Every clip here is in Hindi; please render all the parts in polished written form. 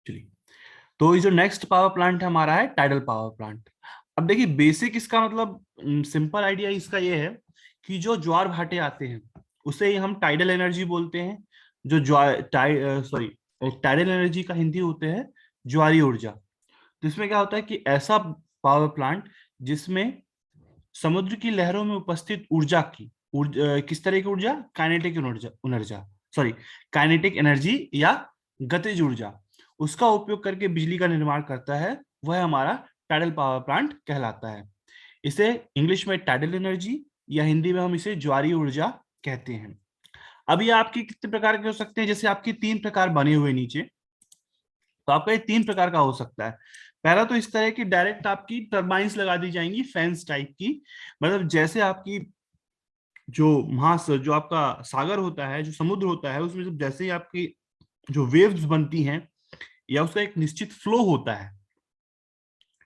चलिए, तो ये जो नेक्स्ट पावर प्लांट हमारा है टाइडल पावर प्लांट। अब देखिए बेसिक इसका मतलब सिंपल आइडिया इसका ये है कि जो ज्वार भाटे आते हैं उसे ही हम टाइडल एनर्जी बोलते हैं। जो ज्वार सॉरी टाइडल एनर्जी का हिंदी होते हैं ज्वारी ऊर्जा। तो इसमें क्या होता है कि ऐसा पावर प्लांट जिसमें समुद्र की लहरों में उपस्थित ऊर्जा की किस तरह की ऊर्जा, काइनेटिक ऊर्जा ऊर्जा सॉरी काइनेटिक एनर्जी या गतिज ऊर्जा, उसका उपयोग करके बिजली का निर्माण करता है, वह हमारा टाइडल पावर प्लांट कहलाता है। इसे इंग्लिश में टाइडल एनर्जी या हिंदी में हम इसे ज्वारीय ऊर्जा कहते हैं। अब ये आपके कितने प्रकार के हो सकते हैं, जैसे आपके 3 प्रकार बने हुए नीचे, तो आपका ये 3 प्रकार का हो सकता है। पहला तो इस तरह की डायरेक्ट आपकी टर्बाइंस लगा दी जाएंगी फैंस टाइप की, मतलब जैसे आपकी जो जो आपका सागर होता है, जो समुद्र होता है, उसमें जब जैसे ही आपकी जो वेव्स बनती हैं या उसका एक निश्चित फ्लो होता है,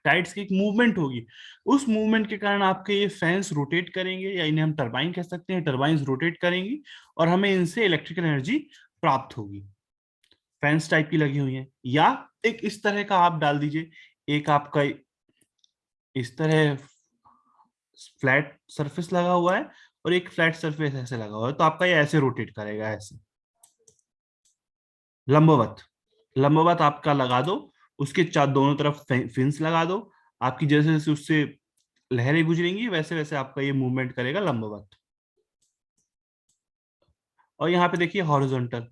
टाइड्स की एक मूवमेंट होगी, उस मूवमेंट के कारण आपके ये फैंस रोटेट करेंगे, या इन्हें हम टरबाइन कह सकते हैं, टरबाइंस रोटेट करेंगी और हमें इनसे इलेक्ट्रिकल एनर्जी प्राप्त होगी। फैंस टाइप की लगी हुई है, या एक इस तरह का आप डाल दीजिए, एक आपका इस तरह फ्लैट सरफेस लगा हुआ है और एक फ्लैट सरफेस ऐसे लगा हुआ है, तो आपका ये ऐसे रोटेट करेगा, ऐसे लंबवत। लंबवत आपका लगा दो, उसके चार दोनों तरफ फिंस लगा दो, आपकी जैसे जैसे उससे लहरें गुजरेंगी वैसे वैसे आपका ये मूवमेंट करेगा लंबवत। और यहाँ पे देखिए हॉरिजॉन्टल,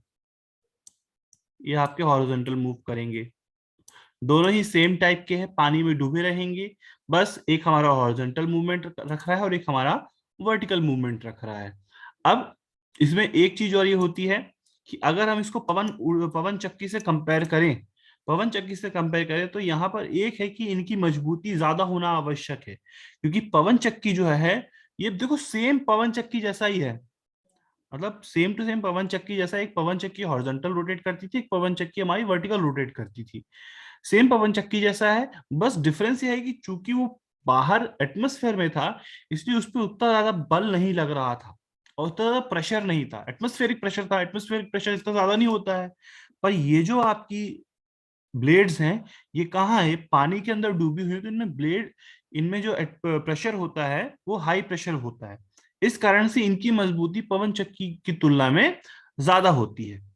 ये आपके हॉरिजॉन्टल मूव करेंगे। दोनों ही सेम टाइप के हैं, पानी में डूबे रहेंगे, बस एक हमारा हॉरिजॉन्टल मूवमेंट रख रहा है और एक हमारा वर्टिकल मूवमेंट रख रहा है। अब इसमें एक चीज और ये होती है कि अगर हम इसको पवन चक्की से कंपेयर करें, पवन चक्की से कंपेयर करें, तो यहाँ पर एक है कि इनकी मजबूती ज्यादा होना आवश्यक है, क्योंकि पवन चक्की जो है, ये देखो सेम पवन चक्की जैसा ही है, मतलब सेम टू सेम पवन चक्की जैसा। एक पवन चक्की हॉरिजॉन्टल रोटेट करती थी, एक पवन चक्की हमारी वर्टिकल रोटेट करती थी। सेम पवन चक्की जैसा है, बस डिफरेंस ये है कि चूंकि वो बाहर एटमॉस्फेयर में था, इसलिए उस पर उतना ज्यादा बल नहीं लग रहा था और उतना ज्यादा प्रेशर नहीं था। एटमॉस्फेरिक प्रेशर था, एटमॉस्फेरिक प्रेशर इतना ज्यादा नहीं होता है। पर ये जो आपकी ब्लेड्स हैं, ये कहाँ है, पानी के अंदर डूबी हुई है, तो इनमें इनमें जो प्रेशर होता है वो हाई प्रेशर होता है। इस कारण से इनकी मजबूती पवन चक्की की तुलना में ज्यादा होती है।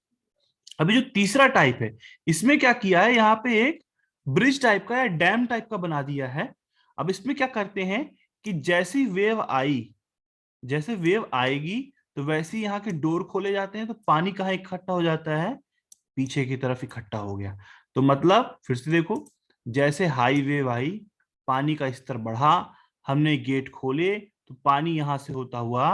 अभी जो तीसरा टाइप है, इसमें क्या किया है, यहाँ पे एक ब्रिज टाइप का या डैम टाइप का बना दिया है। अब इसमें क्या करते हैं कि जैसी वेव आई, जैसे वेव आएगी, तो वैसे ही यहाँ के डोर खोले जाते हैं, तो पानी कहाँ इकट्ठा हो जाता है, पीछे की तरफ इकट्ठा हो गया। तो मतलब फिर से देखो, जैसे हाई वेव आई, पानी का स्तर बढ़ा, हमने गेट खोले, तो पानी यहां से होता हुआ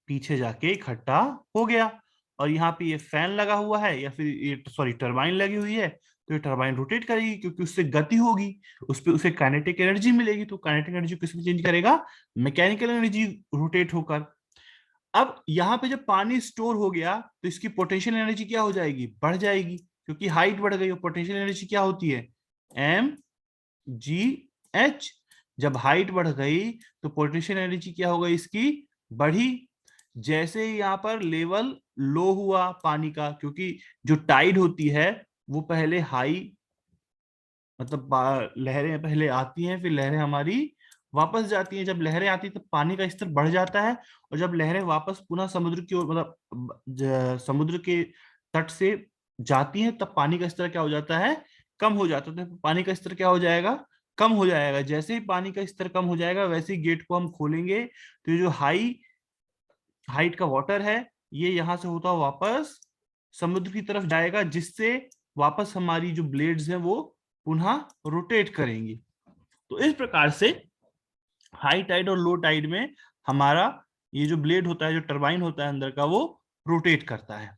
पीछे जाके इकट्ठा हो गया। और यहाँ पे ये फैन लगा हुआ है, या फिर ये सॉरी टरबाइन लगी हुई है, तो ये टरबाइन रोटेट करेगी क्योंकि उससे गति होगी, उस पर उसे काइनेटिक एनर्जी मिलेगी, तो काइनेटिक एनर्जी किसमें चेंज करेगा, मैकेनिकल एनर्जी रोटेट होकर। अब यहाँ पे जब पानी स्टोर हो गया, तो इसकी पोटेंशियल एनर्जी क्या हो जाएगी, बढ़ जाएगी, क्योंकि हाइट बढ़ गई। और पोटेंशियल एनर्जी क्या होती है, mgh। जब हाइट बढ़ गई तो पोटेंशियल एनर्जी क्या हो गई, इसकी बढ़ी। जैसे ही यहाँ पर लेवल लो हुआ पानी का, क्योंकि जो टाइड होती है वो पहले हाई, मतलब लहरें पहले आती हैं, फिर लहरें हमारी वापस जाती हैं। जब लहरें आती हैं तो पानी का स्तर बढ़ जाता है, और जब लहरें वापस पुनः समुद्र की ओर, मतलब समुद्र के तट से जाती हैं, तब पानी का स्तर क्या हो जाता है, कम हो जाता है। तो पानी का स्तर क्या हो जाएगा, कम हो जाएगा। जैसे ही पानी का स्तर कम हो जाएगा, वैसे ही गेट को हम खोलेंगे, तो ये जो हाइट का वाटर है, ये यहां से होता हुआ वापस समुद्र की तरफ जाएगा, जिससे वापस हमारी जो ब्लेड्स हैं वो पुनः रोटेट करेंगी। तो इस प्रकार से हाई टाइड और लो टाइड में हमारा ये जो ब्लेड होता है, जो टरबाइन होता है अंदर का, वो रोटेट करता है।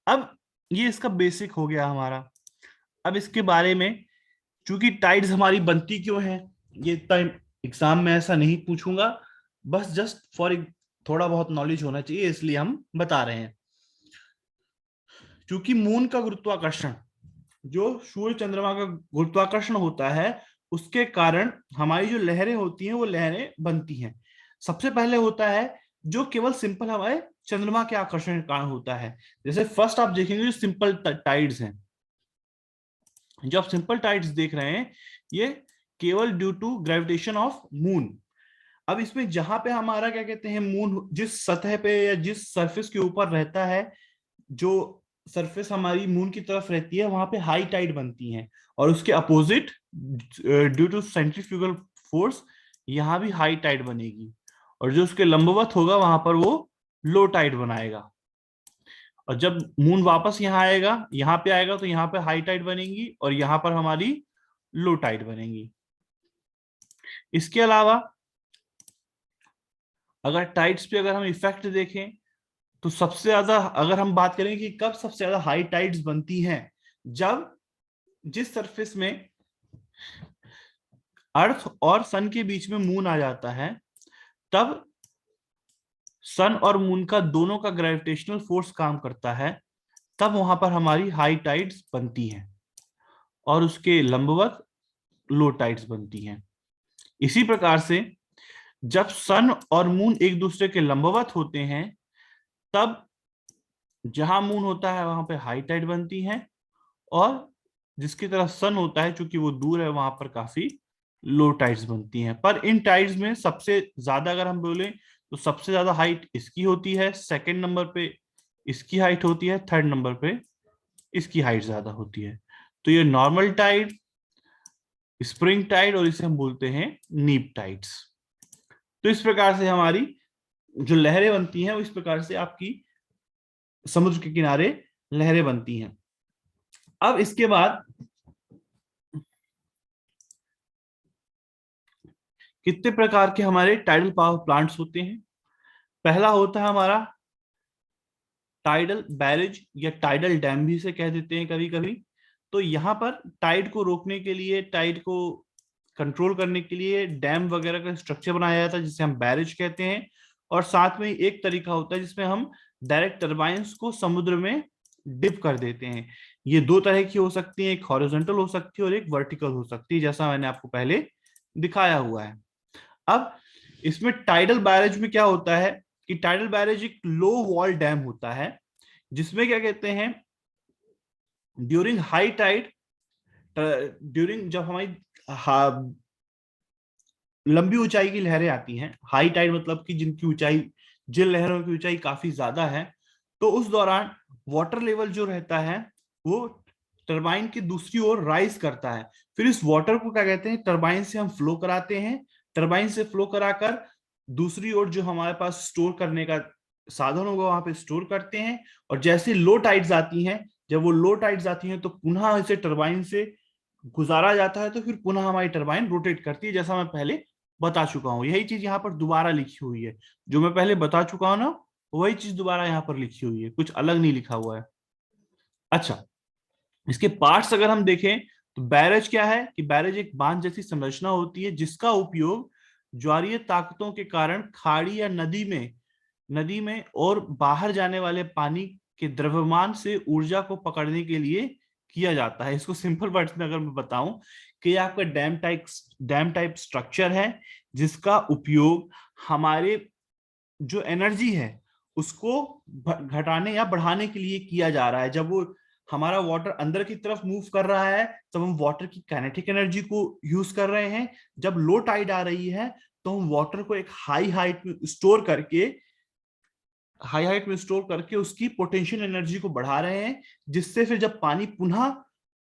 अब ये इसका बेसिक हो गया हमारा। अब इसके बारे में, चूंकि टाइड्स हमारी बनती क्यों है, ये इतना एग्जाम में ऐसा नहीं पूछूंगा, बस जस्ट फॉर थोड़ा बहुत नॉलेज होना चाहिए, इसलिए हम बता रहे हैं। क्योंकि मून का गुरुत्वाकर्षण, जो सूर्य चंद्रमा का गुरुत्वाकर्षण होता है, उसके कारण हमारी जो लहरें होती हैं वो लहरें बनती हैं। सबसे पहले होता है जो केवल सिंपल हमारे चंद्रमा के आकर्षण के कारण होता है। जैसे फर्स्ट आप देखेंगे जो सिंपल टाइड्स हैं, जो आप सिंपल टाइड्स देख रहे हैं ये केवल due to gravitation of moon. अब इसमें जहां पे हमारा क्या कहते हैं, मून जिस सतह पे या जिस सरफेस के ऊपर रहता है, जो सरफेस हमारी मून की तरफ रहती है, वहां पे हाई टाइड बनती है, और उसके opposite due to centrifugal force यहाँ भी हाई टाइड बनेगी, और जो उसके लंबवत होगा वहां पर वो लो टाइड बनाएगा। और जब मून वापस यहाँ आएगा, यहाँ पे आएगा, तो यहाँ पे हाई टाइड बनेगी और यहाँ पर हमारी लो टाइड बनेगी। इसके अलावा अगर टाइड्स पे अगर हम इफेक्ट देखें, तो सबसे ज्यादा अगर हम बात करें कि कब सबसे ज्यादा हाई टाइड्स बनती हैं, जब जिस सरफेस में अर्थ और सन के बीच में मून आ जाता है, तब सन और मून का दोनों का ग्रेविटेशनल फोर्स काम करता है, तब वहां पर हमारी हाई टाइड्स बनती हैं और उसके लंबवत लो टाइड्स बनती हैं। इसी प्रकार से जब सन और मून एक दूसरे के लंबवत होते हैं, तब जहां मून होता है वहां पे हाई टाइड बनती है, और जिसकी तरफ सन होता है, चूंकि वो दूर है, वहां पर काफी लो टाइड्स बनती हैं। पर इन टाइड्स में सबसे ज्यादा अगर हम बोले तो सबसे ज्यादा हाइट इसकी होती है, सेकंड नंबर पे इसकी हाइट होती है, थर्ड नंबर पे इसकी हाइट ज्यादा होती है। तो ये नॉर्मल टाइड, स्प्रिंग टाइड, और इसे हम बोलते हैं नीप टाइड्स। तो इस प्रकार से हमारी जो लहरें बनती हैं, वो इस प्रकार से आपकी समुद्र के किनारे लहरें बनती हैं। अब इसके बाद कितने प्रकार के हमारे टाइडल पावर प्लांट्स होते हैं। पहला होता है हमारा टाइडल बैरेज, या टाइडल डैम भी इसे कह देते हैं कभी कभी। तो यहाँ पर टाइड को रोकने के लिए, टाइड को कंट्रोल करने के लिए डैम वगैरह का स्ट्रक्चर बनाया जाता है, जिसे हम बैरेज कहते हैं। और साथ में एक तरीका होता है जिसमें हम डायरेक्ट टर्बाइंस को समुद्र में डिप कर देते हैं। ये दो तरह की हो सकती है, एक हॉरिजॉन्टल हो सकती है और एक वर्टिकल हो सकती है, जैसा मैंने आपको पहले दिखाया हुआ है। अब इसमें टाइडल बैरेज में क्या होता है कि टाइडल बैरेज एक लो वॉल डैम होता है, जिसमें क्या कहते हैं, ड्यूरिंग हाई टाइड, ड्यूरिंग जब हमारी लंबी ऊंचाई की लहरें आती हैं, हाई टाइड मतलब कि जिनकी ऊंचाई, जिन लहरों की ऊंचाई काफी ज्यादा है, तो उस दौरान वाटर लेवल जो रहता है वो टरबाइन की दूसरी ओर राइज करता है। फिर इस वाटर को क्या कहते हैं, टरबाइन से हम फ्लो कराते हैं, टरबाइन से फ्लो कराकर दूसरी ओर जो हमारे पास स्टोर करने का साधन होगा वहां पे स्टोर करते हैं। और जैसे लो टाइड्स आती हैं, जब वो लो टाइड्स आती हैं, तो पुनः इसे टरबाइन से गुजारा जाता है, तो फिर पुनः हमारी टरबाइन रोटेट करती है, जैसा मैं पहले बता चुका हूं। यही चीज यहाँ पर दोबारा लिखी हुई है, जो मैं पहले बता चुका हूं ना, वही चीज दोबारा यहाँ पर लिखी हुई है, कुछ अलग नहीं लिखा हुआ है। अच्छा, इसके पार्ट्स अगर हम देखें, तो बैरेज क्या है कि बैरेज एक बांध जैसी संरचना होती है, जिसका उपयोग ज्वारीय ताकतों के कारण खाड़ी या नदी में और बाहर जाने वाले पानी के द्रव्यमान से ऊर्जा को पकड़ने के लिए किया जाता है। इसको सिंपल वर्ड्स में अगर मैं बताऊं, कि आपका डैम टाइप स्ट्रक्चर है, जिसका उपयोग हमारे जो एनर्जी है उसको घटाने या बढ़ाने के लिए किया जा रहा है। जब वो हमारा वाटर अंदर की तरफ मूव कर रहा है, तब हम वाटर की काइनेटिक एनर्जी को यूज कर रहे हैं। जब लो टाइड आ रही है, तो हम वाटर को एक हाई हाइट में स्टोर करके उसकी पोटेंशियल एनर्जी को बढ़ा रहे हैं, जिससे फिर जब पानी पुनः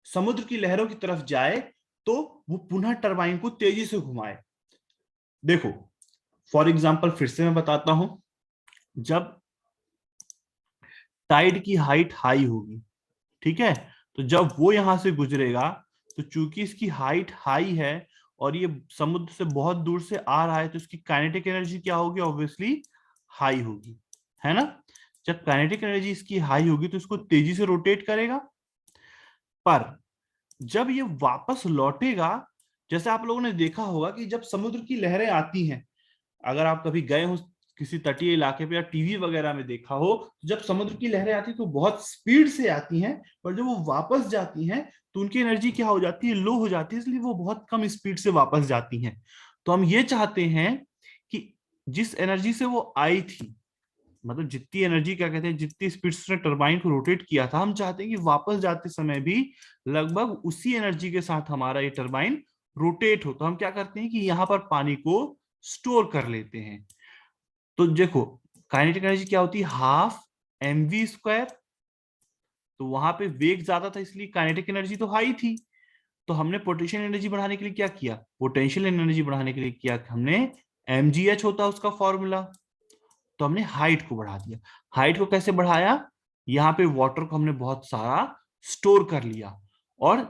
समुद्र की लहरों की तरफ जाए, तो वो पुनः टरबाइन को तेजी से घुमाए। देखो, फॉर एग्जाम्पल फिर से मैं बताता हूं, जब टाइड की हाइट हाई होगी, ठीक है, तो जब वो यहां से गुजरेगा, तो चूंकि इसकी हाइट हाई है और ये समुद्र से बहुत दूर से आ रहा है, तो इसकी काइनेटिक एनर्जी क्या होगी, ऑब्वियसली हाई होगी, है ना। जब काइनेटिक एनर्जी इसकी हाई होगी, तो इसको तेजी से रोटेट करेगा। पर जब ये वापस लौटेगा, जैसे आप लोगों ने देखा होगा कि जब समुद्र की लहरें आती हैं, अगर आप कभी गए हो किसी तटीय इलाके पे या टीवी वगैरह में देखा हो, तो जब समुद्र की लहरें आती तो बहुत स्पीड से आती हैं, पर जब वो वापस जाती हैं, तो उनकी एनर्जी क्या हो जाती है, लो हो जाती है, इसलिए वो बहुत कम स्पीड से वापस जाती हैं। तो हम ये चाहते हैं कि जिस एनर्जी से वो आई थी, मतलब जितनी एनर्जी, क्या कहते हैं, जितनी स्पीड से टरबाइन को रोटेट किया था, हम चाहते हैं कि वापस जाते समय भी लगभग उसी एनर्जी के साथ हमारा ये टरबाइन रोटेट हो। तो हम क्या करते हैं कि यहाँ पर पानी को स्टोर कर लेते हैं। तो देखो काइनेटिक एनर्जी क्या होती है, हाफ mv²। तो वहां पे वेग ज्यादा था इसलिए काइनेटिक एनर्जी तो हाई थी। तो हमने पोटेंशियल एनर्जी बढ़ाने के लिए क्या किया, पोटेंशियल एनर्जी बढ़ाने के लिए किया हमने mgh होता है उसका फॉर्मूला, तो हमने हाइट को बढ़ा दिया। हाइट को कैसे बढ़ाया, यहाँ पे वाटर को हमने बहुत सारा स्टोर कर लिया। और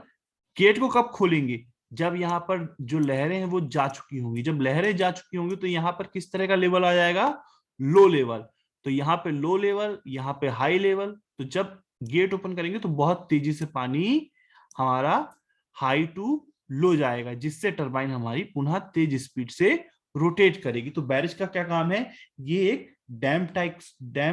गेट को कब खोलेंगे, जब यहाँ पर जो लहरें हैं वो जा चुकी होंगी। जब लहरें जा चुकी होंगी तो यहाँ पर किस तरह का लेवल आ जाएगा, लो लेवल। तो यहाँ पे लो लेवल, यहाँ पे हाई लेवल। तो जब गेट ओपन करेंगे तो बहुत तेजी से पानी हमारा हाई टू लो जाएगा, जिससे टरबाइन हमारी पुनः तेज स्पीड से रोटेट करेगी। तो बैरिज का क्या काम है, ये एक डैम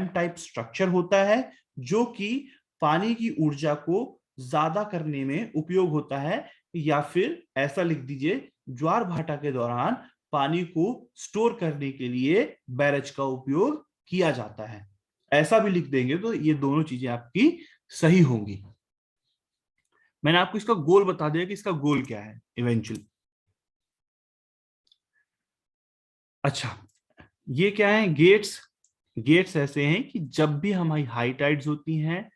टाइप स्ट्रक्चर होता है जो कि पानी की ऊर्जा को ज्यादा करने में उपयोग होता है। या फिर ऐसा लिख दीजिए, ज्वार भाटा के दौरान पानी को स्टोर करने के लिए बैरेज का उपयोग किया जाता है। ऐसा भी लिख देंगे तो ये दोनों चीजें आपकी सही होंगी। मैंने आपको इसका गोल बता दिया कि इसका गोल क्या है इवेंचुअली। अच्छा, ये क्या है, गेट्स। गेट्स ऐसे हैं कि जब भी हमारी हाई टाइड्स होती हैं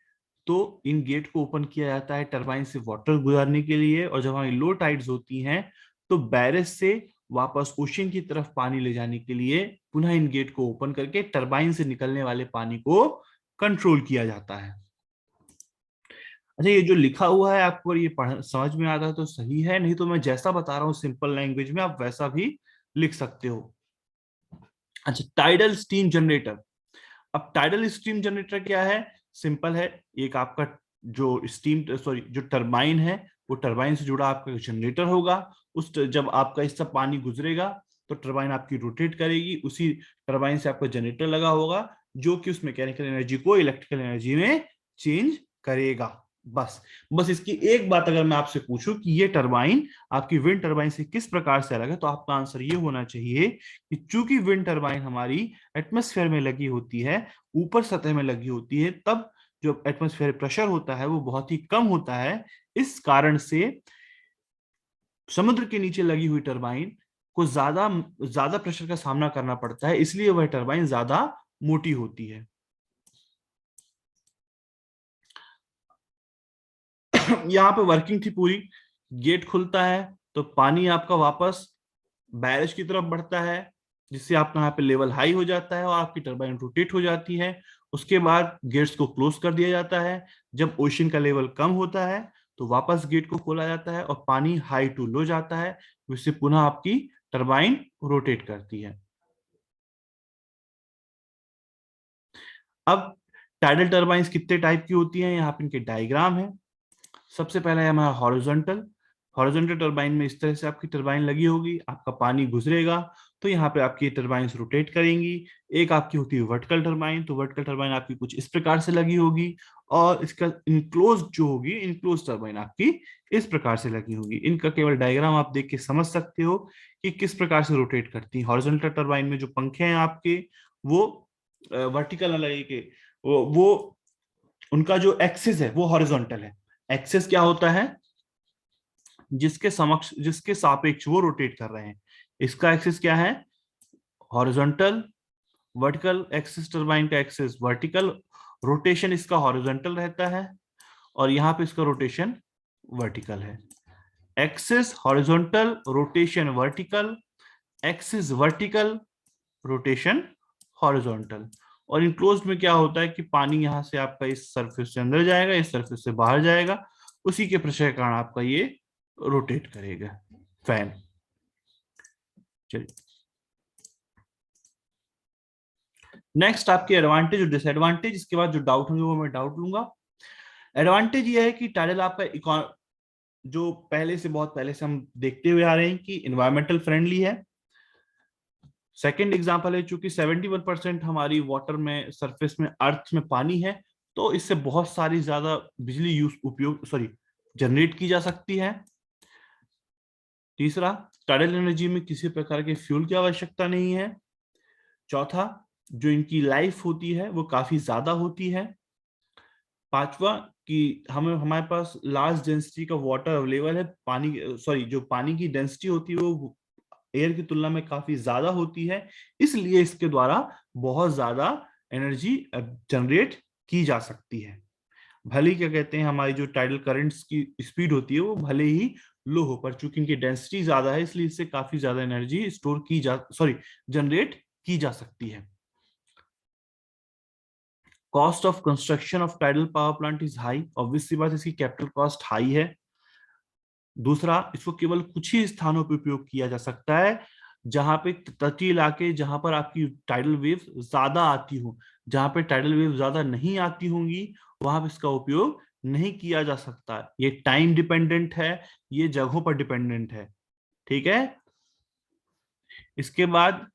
तो इन गेट को ओपन किया जाता है टरबाइन से वाटर गुजारने के लिए, और जब हमारी लो टाइड्स होती हैं तो बैरेज से वापस ओशन की तरफ पानी ले जाने के लिए पुनः इन गेट को ओपन करके टरबाइन से निकलने वाले पानी को कंट्रोल किया जाता है। अच्छा, ये जो लिखा हुआ है आपको अगर ये पढ़ समझ में आता है तो सही है, नहीं तो मैं जैसा बता रहा हूँ सिंपल लैंग्वेज में आप वैसा भी लिख सकते हो। अच्छा, टाइडल स्टीम जनरेटर। अब टाइडल स्टीम जनरेटर क्या है, सिंपल है। एक आपका जो स्टीम सॉरी जो टरबाइन है, वो टरबाइन से जुड़ा आपका जनरेटर होगा। जब आपका इससे पानी गुजरेगा तो टरबाइन आपकी रोटेट करेगी, उसी टरबाइन से आपका जनरेटर लगा होगा जो कि उस मैकेनिकल एनर्जी को इलेक्ट्रिकल एनर्जी में चेंज करेगा। बस बस इसकी एक बात अगर मैं आपसे पूछूं कि ये टरबाइन आपकी विंड टरबाइन से किस प्रकार से अलग है, तो आपका आंसर ये होना चाहिए कि चूंकि विंड टरबाइन हमारी एटमॉस्फेयर में लगी होती है, ऊपर सतह में लगी होती है, तब जो एटमॉस्फेयर प्रेशर होता है वो बहुत ही कम होता है। इस कारण से समुद्र के नीचे लगी हुई टरबाइन को ज्यादा ज्यादा प्रेशर का सामना करना पड़ता है, इसलिए वह टरबाइन ज्यादा मोटी होती है। यहाँ पे वर्किंग थी पूरी, गेट खुलता है तो पानी आपका वापस बैरेज की तरफ बढ़ता है, जिससे आपका यहाँ पे लेवल हाई हो जाता है और आपकी टरबाइन रोटेट हो जाती है। उसके बाद गेट्स को क्लोज कर दिया जाता है। जब ओशन का लेवल कम होता है तो वापस गेट को खोला जाता है और पानी हाई टू लो जाता है, जिससे पुनः आपकी टरबाइन रोटेट करती है। अब टाइडल टरबाइंस कितने टाइप की होती हैं, यहाँ पे इनके डायग्राम है। सबसे पहला है हमारा हॉरिजॉन्टल। हॉरिजॉन्टल टरबाइन में इस तरह से आपकी टरबाइन लगी होगी, आपका पानी गुजरेगा तो यहाँ पे आपकी टरबाइन रोटेट करेंगी। एक आपकी होती है वर्टिकल टरबाइन, तो वर्टिकल टरबाइन आपकी कुछ इस प्रकार से लगी होगी, और इसका इनक्लोज जो होगी, इनक्लोज टरबाइन आपकी इस प्रकार से लगी होगी। इनका केवल डायग्राम आप देख के समझ सकते हो कि किस प्रकार से रोटेट करती है। हॉरिजॉन्टल टरबाइन में जो पंखे हैं आपके, वो वर्टिकल न लगे के, वो उनका जो एक्सिस है वो हॉरिजॉन्टल है। एक्सिस क्या होता है, जिसके सापेक्ष वो रोटेट कर रहे हैं, इसका एक्सिस क्या है, हॉरिजॉन्टल। वर्टिकल एक्सिस टरबाइन का एक्सिस वर्टिकल, रोटेशन इसका हॉरिजॉन्टल रहता है, और यहाँ पे इसका रोटेशन वर्टिकल है। Axis horizontal, rotation vertical, axis vertical, rotation horizontal. और इनक्लोज में क्या होता है कि पानी यहाँ से आपका इस सरफेस से अंदर जाएगा, इस सरफेस से बाहर जाएगा, उसी के प्रेशर के कारण आपका ये रोटेट करेगा फैन। चलिए, नेक्स्ट आपके एडवांटेज और डिसएडवांटेज, इसके बाद जो डाउट होंगे वो मैं डाउट लूंगा। एडवांटेज ये है कि टाइडल आपका जो पहले से बहुत पहले से हम देखते हुए आ रहे हैं कि इन्वायरमेंटल फ्रेंडली है। सेकेंड एग्जांपल है, चूंकि 71% हमारी वाटर में सरफेस में अर्थ में पानी है, तो इससे बहुत सारी ज्यादा बिजली यूज उपयोग जनरेट की जा सकती है। तीसरा, टाइडल एनर्जी में किसी प्रकार के फ्यूल की आवश्यकता नहीं है। चौथा, जो इनकी लाइफ होती है वो काफी ज्यादा होती है। पांचवा कि हमें हमारे पास लार्ज डेंसिटी का वाटर अवेलेबल है, पानी सॉरी जो पानी की डेंसिटी होती है वो एयर की तुलना में काफी ज्यादा होती है, इसलिए इसके द्वारा बहुत ज्यादा एनर्जी जनरेट की जा सकती है। भले ही क्या कहते हैं हमारी जो टाइडल करंट्स की स्पीड होती है वो भले ही लो हो, पर चूंकि इनकी डेंसिटी ज्यादा है इसलिए इससे काफी ज्यादा एनर्जी स्टोर की जा सॉरी जनरेट की जा सकती है। Cost of construction of tidal power plant is high, obvious सी बात इसकी कैपिटल कॉस्ट हाई है। दूसरा, इसको केवल कुछ ही स्थानों पर उपयोग किया जा सकता है जहां पे तटीय इलाके, जहां पर आपकी टाइडल वेव्स ज्यादा आती हो। जहां पे टाइडल वेव ज्यादा नहीं आती होंगी वहां पे इसका उपयोग नहीं किया जा सकता। ये टाइम डिपेंडेंट है, ये जगहों पर डिपेंडेंट है। ठीक है। इसके बाद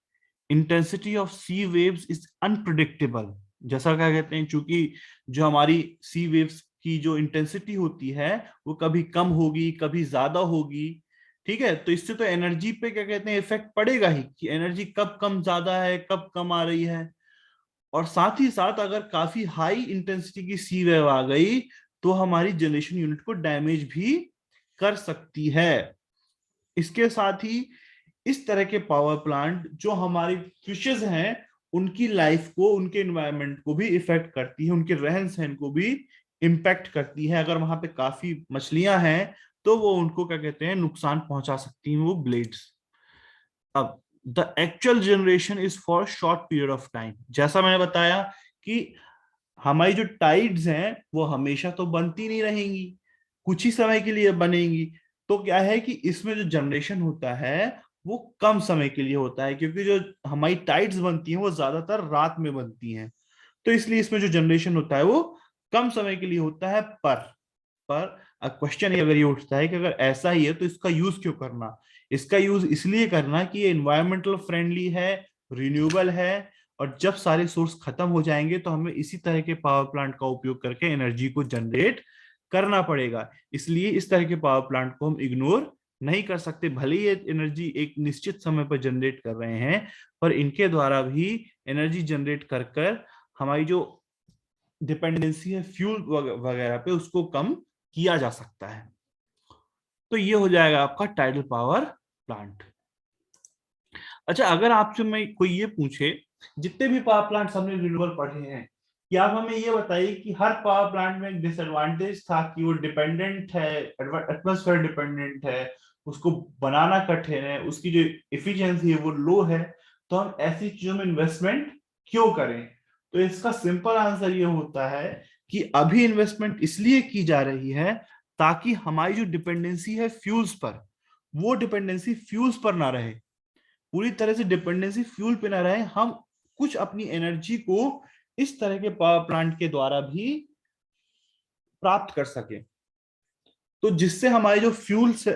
intensity of sea waves is unpredictable. जैसा क्या कहते हैं, चूंकि जो हमारी सी वेव्स की जो इंटेंसिटी होती है वो कभी कम होगी कभी ज्यादा होगी। ठीक है, तो इससे तो एनर्जी पे क्या कहते हैं इफेक्ट पड़ेगा ही कि एनर्जी कब कम ज्यादा है कब कम आ रही है। और साथ ही साथ अगर काफी हाई इंटेंसिटी की सी वेव आ गई तो हमारी जनरेशन यूनिट को डैमेज भी कर सकती है। इसके साथ ही इस तरह के पावर प्लांट जो हमारी फिशेज हैं उनकी लाइफ को, उनके एनवायरनमेंट को भी इफेक्ट करती है, उनके रहन सहन को भी इम्पैक्ट करती है। अगर वहां पे काफी मछलियां हैं तो वो उनको क्या कहते हैं नुकसान पहुंचा सकती हैं वो ब्लेड्स। अब the actual generation is for short period of time. जैसा मैंने बताया कि हमारी जो टाइड्स हैं वो हमेशा तो बनती नहीं रहेंगी, कुछ ही समय के लिए बनेंगी। तो क्या है कि इसमें जो जनरेशन होता है वो कम समय के लिए होता है, क्योंकि जो हमारी टाइड्स बनती हैं वो ज्यादातर रात में बनती हैं। तो इसलिए इसमें जो जनरेशन होता है वो कम समय के लिए होता है। पर क्वेश्चन अगर ये उठता है कि अगर ऐसा ही है तो इसका यूज क्यों करना। इसका यूज इसलिए करना कि ये इन्वायरमेंटल फ्रेंडली है, रिन्यूएबल है, और जब सारे सोर्स खत्म हो जाएंगे तो हमें इसी तरह के पावर प्लांट का उपयोग करके एनर्जी को जनरेट करना पड़ेगा। इसलिए इस तरह के पावर प्लांट को हम इग्नोर नहीं कर सकते। भले ही ये एनर्जी एक निश्चित समय पर जनरेट कर रहे हैं, पर इनके द्वारा भी एनर्जी जनरेट कर कर हमारी जो डिपेंडेंसी है फ्यूल वगैरह पे उसको कम किया जा सकता है। तो ये हो जाएगा आपका टाइडल पावर प्लांट। अच्छा, अगर आपसे मैं कोई ये पूछे जितने भी पावर प्लांट हमने रिन्यूएबल पढ़े हैं, कि आप हमें ये बताइए कि हर पावर प्लांट में एक डिसएडवांटेज था कि वो डिपेंडेंट है, एटमॉस्फेयर डिपेंडेंट है, उसको बनाना कठिन है, उसकी जो एफिशिएंसी है वो लो है, तो हम ऐसी चीजों में इन्वेस्टमेंट क्यों करें। तो इसका सिंपल आंसर ये होता है कि अभी इन्वेस्टमेंट इसलिए की जा रही है ताकि हमारी जो डिपेंडेंसी है फ्यूल्स पर, वो डिपेंडेंसी फ्यूल्स पर ना रहे, पूरी तरह से डिपेंडेंसी फ्यूल पे ना रहे। हम कुछ अपनी एनर्जी को इस तरह के पावर प्लांट के द्वारा भी प्राप्त कर सके। तो जिससे हमारे जो फ्यूल्स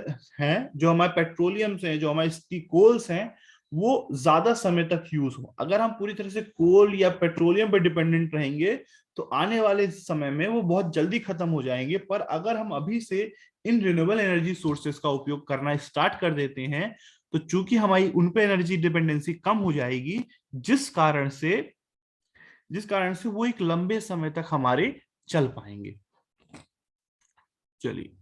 हैं, जो हमारे पेट्रोलियम से हैं, जो हमारे कोल्स हैं, वो ज्यादा समय तक यूज हो। अगर हम पूरी तरह से कोल या पेट्रोलियम पर डिपेंडेंट रहेंगे तो आने वाले समय में वो बहुत जल्दी खत्म हो जाएंगे। पर अगर हम अभी से इन रिन्यूएबल एनर्जी सोर्सेस का उपयोग करना स्टार्ट कर देते हैं तो चूंकि हमारी उन पे एनर्जी डिपेंडेंसी कम हो जाएगी, जिस कारण से वो एक लंबे समय तक हमारे चल पाएंगे। चलिए।